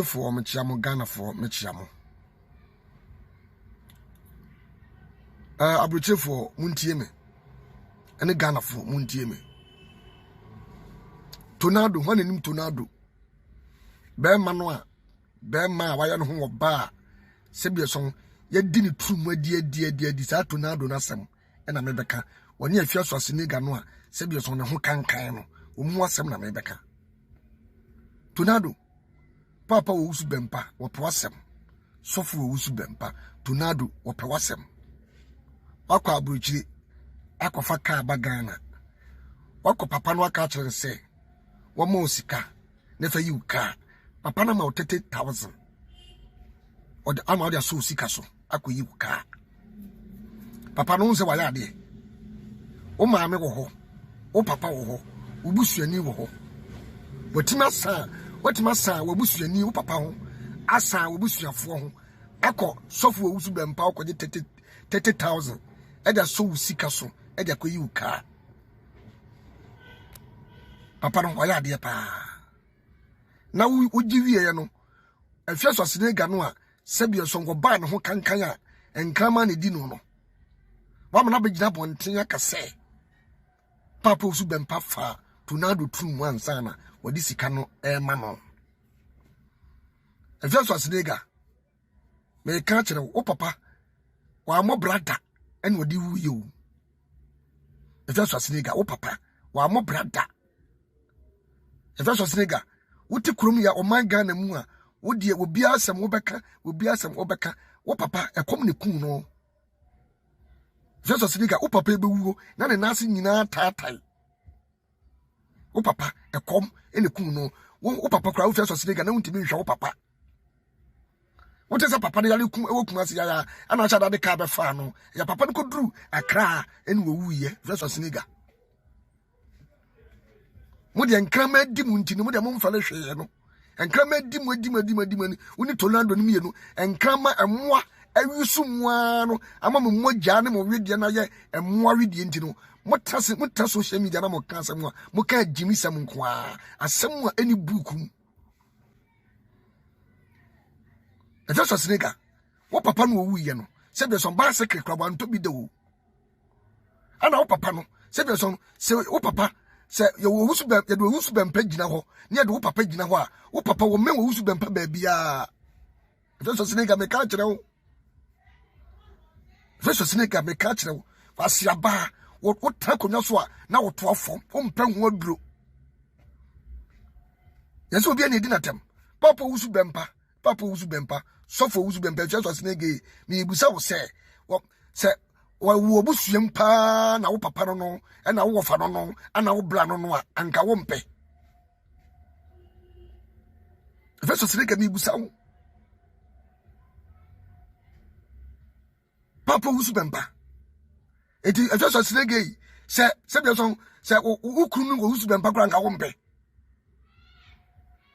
For Michiamo Ghana for Michiamo. Abuche for Muntieme. And Ghana for Muntieme. Tonado, one in him Tonado. Bear Manoa. Bear Ma, why on home bar. Sebia song, yet didn't true, my dear, desire Tonado Nasam. And America. When you first was in Ganoa, Sebia song, who can kind. Umwa Sam America. Tonado. Papa wusu bempa wopewasem sofu wusu bempa Tonado wopewasem wakwa abruchiri akwafa ka bagana wakwa papa no aka kire se wo ma osika ne fa yiuka papa na ma 30,000 od ama od aso osika so akoyiuka papa no nse waya ade o maame wo ho o papa wo ho ubusuani wo ho Watima sa wabusuani wo papa ho asa wabusuafo ho akọ sofu wusu bempa akọ 30,000 eda so usika so eda koyi uka papa no waya ade pa na ujiwie ye no afia so sene ga no a sebia so ngo ba ne ho kankan a enkrama ne di no wa mana begina bonten akase papa wusu bempa fa Tonado tru ansa na wadi sika no ma no efia so asenega me ka kire wo papa wa mo brada en wadi wuye o efia so asenega wo papa wa mo brada efia so asenega wote krom ya oman Ghana mu a wodi obi asem wo beka wo papa ekom ne kun no efia so asenega wo papa ebewuo na ne nase nyina taatai wo papa ekom ene kun no wo papa kra wo fia so sene ga na wuntimi hwa wo papa wo tese papa de yale kun wo kun ase ya ana cha de ka be fa no ya papa ko duru akra ene wo wuye fia so sene ga mo de nkrama di mu ntini mo de mo mfale hwe no nkrama di mu ni woni Tonado ni mienu nkrama emmoa awusu moa no ama mo gya ne mo wedie na ye emmoa wedie ntino mutase social media na mo ka asem a mo ka jimi sam nko a asem a eni bukum efeso sneka wo papa no wu ye no se be so ba secret club anto bi de wo ana wo papa no se be so se wo papa se ye wo wusu be mpa gina ho ne ye de wo papa gina ho a wo papa wo men wo wusu be mpa ba bia efeso sneka me ka kire wo efeso sneka me ka kire wo wasiaba wo takonya so a na wo to afom wo mpa ho aduro yeso obi na edi na tem papa wusu bempa sofo wusu bempa so asenege mi ibusa wo se wo busuam pa na wo papa no na wo fa no ana wo bra no a anka wo mpe efeso asenege mi ibusa wo papa wusu bempa eti efeso asenege se bia so se ukunu ngo wusu bempa kra anka wo mpe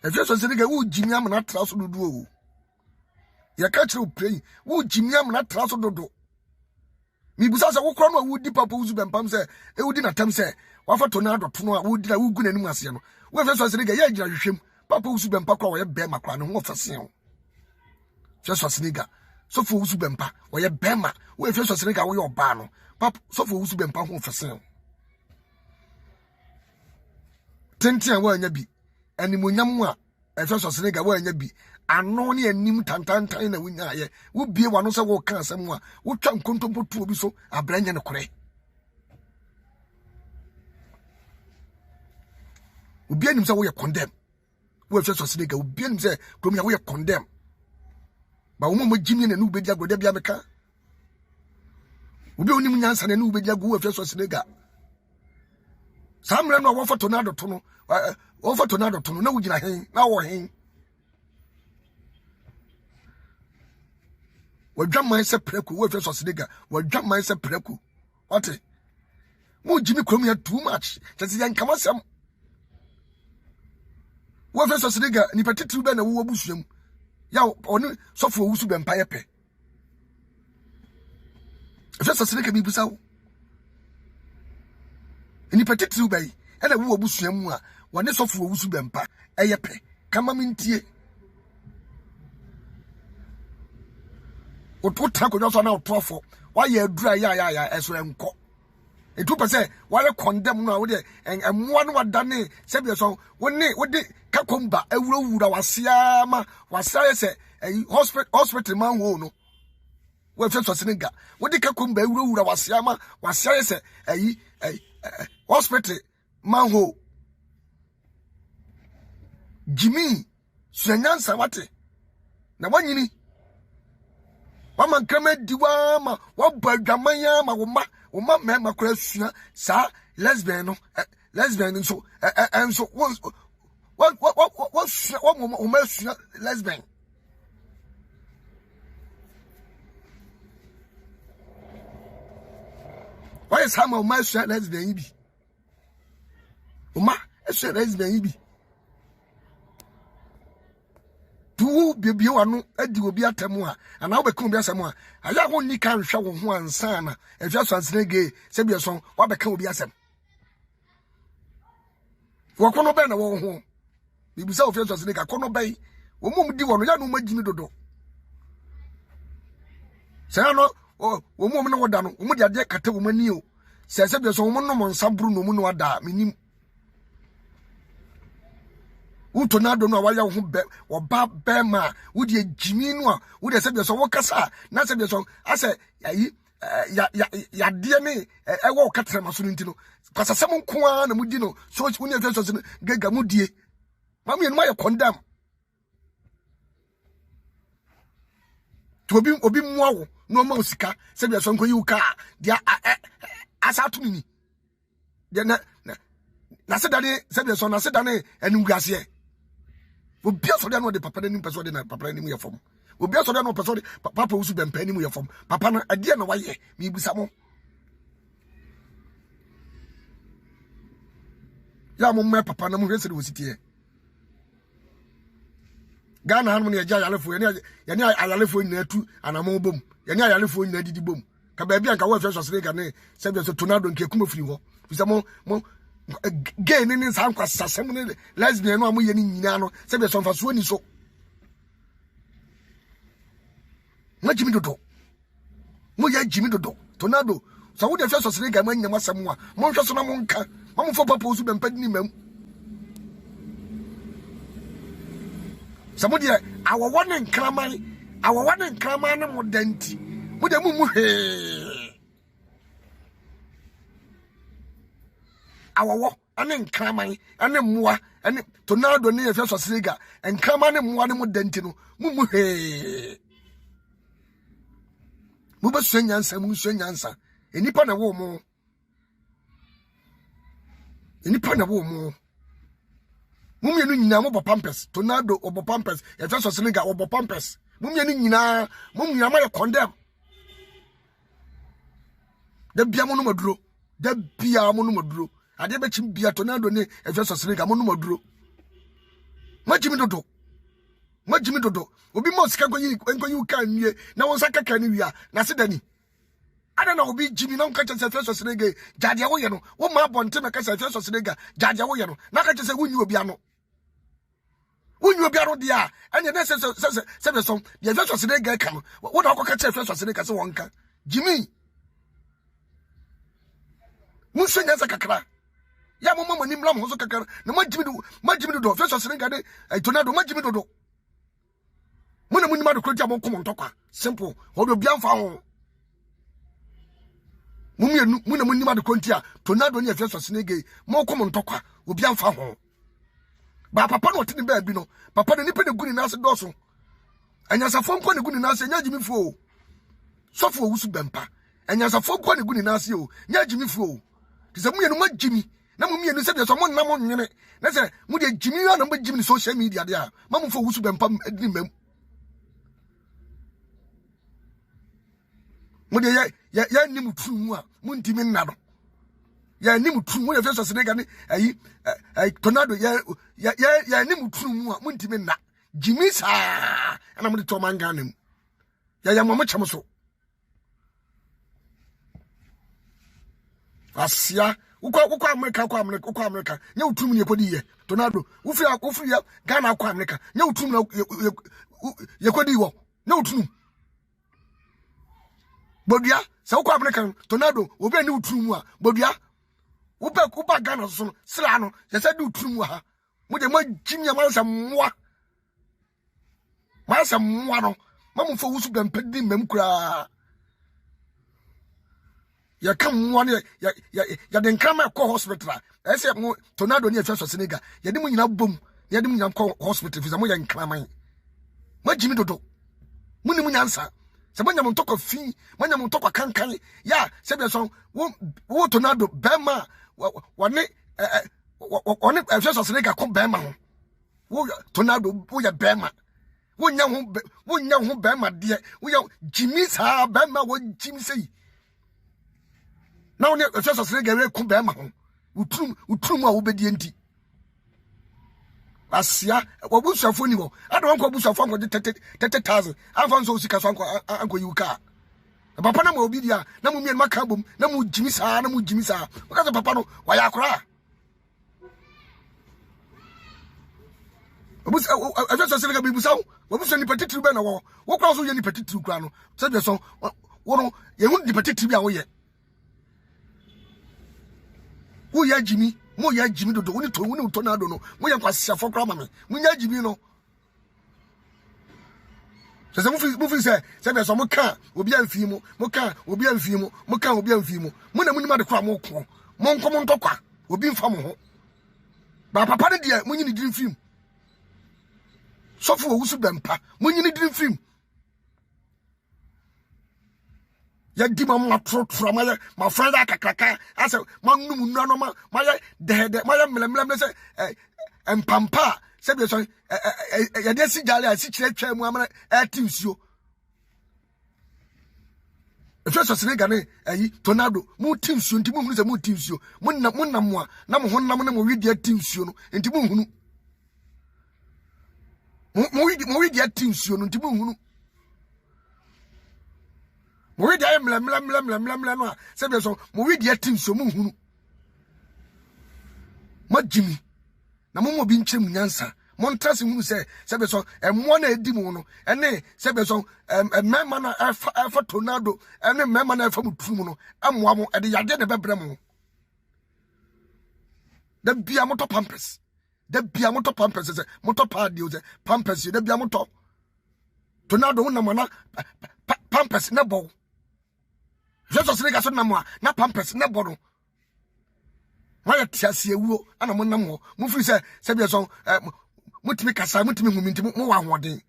efeso asenege wo jimi amna tra so dodo o ya ka kire pray wo jimi amna tra so dodo mi busa se wo kro no wo di papa wusu bempa se e wo di na tam se wa fa Tonado to no a wo di na wo gu nanim ase no wo efeso asenege ya gira hwehwem papa wusu bempa kra wo ye be makra no ho fase o efeso asenege so fo wusu bempa wo ye be ma wo efeso asenege wo ye oba no papa so fo wusu bempa ho fase o tentia wa anya bi animonyam a efeso asenege wa anya bi ano ne anim tantantan na wunya ye wo bie wano se wo ka asem a wo twa nkontompo tu obi so abranya ne kore obi anim se wo ye condemn wo efeso asenege obi anim se kromi wo ye condemn ba wo mo jimi ne no be dia goda bia meka obi onim nyansa ne no be dia go wo efeso asenege samre no wo fa Tonado to no wo fa Tonado to no na wo gina hen na wo hen wadwaman se preku wo efeso asenege wadwaman se preku what mo jimi kromi ya too much tese yan kamasem wo efeso asenege ni petitu be na wo busuam ya oni sofo wusu bempa yepe efeso asenege bi busa wo ni petitu be e na wo busuam a wone sofo wusu bempa eyepe kama mintie Utra could also now truffle. Why you dry ya as we unco. A 2% while condemn now and one what done said your song when they would Kakumba a road was Siama was say a hospital man no. Well, first was Senegal. What the Kakumba road was Siama was say a hospital man ho. Jimmy, Swanyan Samate. Now one yini. Mama kame diwama, what burgamaya, ma Uma member question, sir, lesbian, lesbian, so, and so, what, lesbian? Why is Hammer my shirt lesbian? Uma, a shirt lesbian. Tu be one, Eddie will be at Tamua, and I'll become Biasamoa. I only can't show one son, and just as Nege, Sabia song, what become Biasam. Walk on a banner home. You be self as Nega, Cono Bay, Womum do one, Yanu Majimido. Sayano, or woman or done, Mudia de Catawoman, says Sabia song, Monomon, San Bruno Munoada, meaning. Tonado no waya ho be wo ba ma wo de Jimmy no wo de se be so wo kasa na se be so ase ya de ne e wo katra maso ntino kwasa sem nko a na mudi no so wo ne so gaga mudie ma me no ma ye condemn to obi muwa wo no ma osika se be so nko yi uka dia asa to ni de na se dane se be so na se dane enugase Obi asode no de papa ni person de na papa ni mu ye fom. Obi asode no person de papa usu be mpa ni mu ye fom. Papa na ade na waye mi busa mo. Ya mo me papa na mu hwese de wositie. Ghana han mo ne ya yalefo ya ni ayalefo ni atu anamo bom. Ya ni ayalefo ni adidi bom. Ka ba bia nka wo hwese sere ga ne se bi so Tonado nke kuma firi ho. Busa mo gay ni san kwa sasem ni lesbian no amoye ni nyina no se be so mfaso ni so ma Jimmy dodo mo ya Jimmy dodo Tonado so wo de hwe so sere ga ma nyama asem a mo hwe so na mo nka ma mo fo papa osu be mpadi ni mam samudi awowo ne nkraman ne mo danti mo de mu he awowo ane nkraman ane muwa ane Tonado ne yefe so sega nkraman ne muwa ne mo danti no mu he mu ba suanyansa enipa na wo mo mu mienu nyina mo pampers Tonado obo pampers yefe so sega obo pampers mu mienu nyina ma ye condemn da bia mo no maduro ade be chim bia Tonado ne efeso sere mo no maduro ma Jimmy dodo obi mo sika enkoyi ka nwie na won saka ka ni wia na se dani ada na obi Jimmy na nka chese efeso sere ga jade wo ye no wo ma bonte me ka se efeso sere ga jade wo ye no na ka chese wunyi obi ano dia anya na se be so de efeso sere ga ka no wo da ko ka chese efeso sere ka se wonka Jimmy muso nyanza kakra ya mama ni mlam hozo kakra na ma Jimmy do feso serenga de Tonado ma Jimmy do muna muni ma do krotia mo komo ntokwa simple odo bia mfa ho muna muni ma do kontia Tonado ni feso serenga mo komo ntokwa obi mfa ho ba papa no tini ba bi no papa ni pe de guni na se doso anyasa fo nko ne guni na se nya Jimmy fo sofo wusu bempa anyasa fo nko ne guni na se o nya Jimmy fo tise mu yenu ma Jimmy na mu mienu se de so mo na mo nwene na se mu de Jimmy na mo Jimmy social media de a ma mo fo wusu bempa edi mam mu de ya ni mutu mu a mu ntimi nna do ya ni mutu mu de fe so se ga ni Tonado ya ni mutu mu a mu ntimi nna Jimmy sa ana mo de to manga nem ya mo cham so Afia ukwa America nya utum ne kodi ye Tonado ufiri Ghana kwa America nya utum na ye kodi wo nya utum Bodia, so ko American Tonado, obi ni utrumu a. Bodia, uba Ghana so no, sra no, ye say do utrumu ha. Mo de mo jimi amansa mmoa. Mansa mmoa no, mamu fo wusu bempedi mem kura. Ya kam one ya den krama ko hospital I say mo Tonado ni Afia Senega ya de mo nyina bom ya de mo nyina ko hospital fi mo ya nkraman ma jimi dodo mo ni mo nyansa se mo nyam ntoko fi mo nyam ntoko kankan ya se be so wo Tonado bema wone Afia Senega ko bema ho wo Tonado wo ya bema wo nya ho bema de wo ya jimi sa bema wo jimi sei. Now, if you're saying, "Get come back, man," utrum a obedi enti. Asia, what was your phone? I don't want to boost your phone for the 30,000. I found so sick as uncle you car. Papa na mo obidia, na mo mien makabum, na mo Jimmy sa, na mo Jimmy sa. Because papa no, why you cry? I just say, "Baby, so what was any petty tree? No, what cross any petty tree? Grano." Said the song, "One, you won't the petty tree away." Wo ya Jimmy, mo ya Jimmy do woni Tonado no. Mo ya kwasea for krama me. Mo ya Jimmy no. Se mo fi say be so mo ka obi amfi mo. Mo ka obi amfi mo. Mo ka obi amfi mo. Mo na munima de kra mo ko. Mo nko mo ntokwa. Obi mfa mo ho. Ba papa de dia mo nyini dream film. Sofo wo wusu bempa. Mo nyini dream film. Ya di ma tro ma friend akakraka ase manum nura no ma ya de ma ya mlemlem se empampa se be so ya de si jale asi kire twa mu amana atimsuo Afia Senega ne ayi Tonado mu timsuo nti mu hunu se mu timsuo mu nam a na mo honam na mo widi atimsuo no nti mu hunu mo widi atimsuo no nti mu hunu mo we dia mlam no se be so mo we dia tim so mo hunu ma jimi na mo bi nkyem nyansa mo ntrase hunu se be so emmo na edi mu no ene se be so mema na afa Tonado ene mema na afa mutrum no ammoa mo ede yade ne bebre mo da bia mo to pampers se mo to padio se pampers da bia mo to Tonado na mana pampers na bo Jesus Senega so na mo na pampers na bo no ma ya tiase ewuo ana mo nam ho mo firi se bia so mutimi kasa mutimi huminti mo wa hoden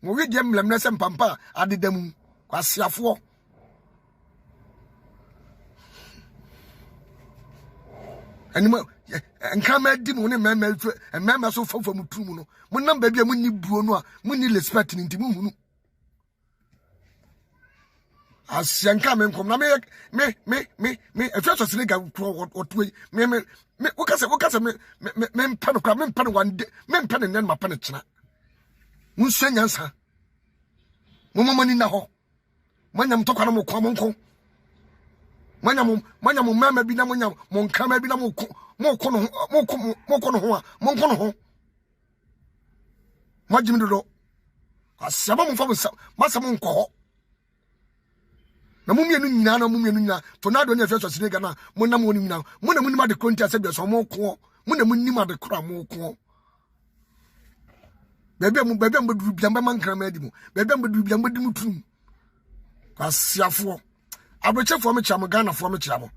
mo wi de mlemne se mpampa adedam kwasiafo anima nkama di mo ne mema so fofo mutrum no mo nam ba bia mo ni buo no a mo ni respect ni nti mo hunu asianka me nkom na me Afia Senega otwe me wokase me mpano kra me mpano wande me mpano nen mapane kina munsu nyansa momomani na ho manyam tokwa na mo kwa mo nko manyam mama bi na monyam mo nkama bi na mo ko no ho majimi dodo asaba mo fa masa mo nko ho na mumienu nyina Tonado ne Afia Senega na mo na mo ni nyina mo na munima de konti asebia so mo ko mo na munima de kra mo ko bebe mo du bia ma nkra ma di mo bebe mo du bia mo di mo trum asiafo abrochefo me kira mo Ghana fo me kira mo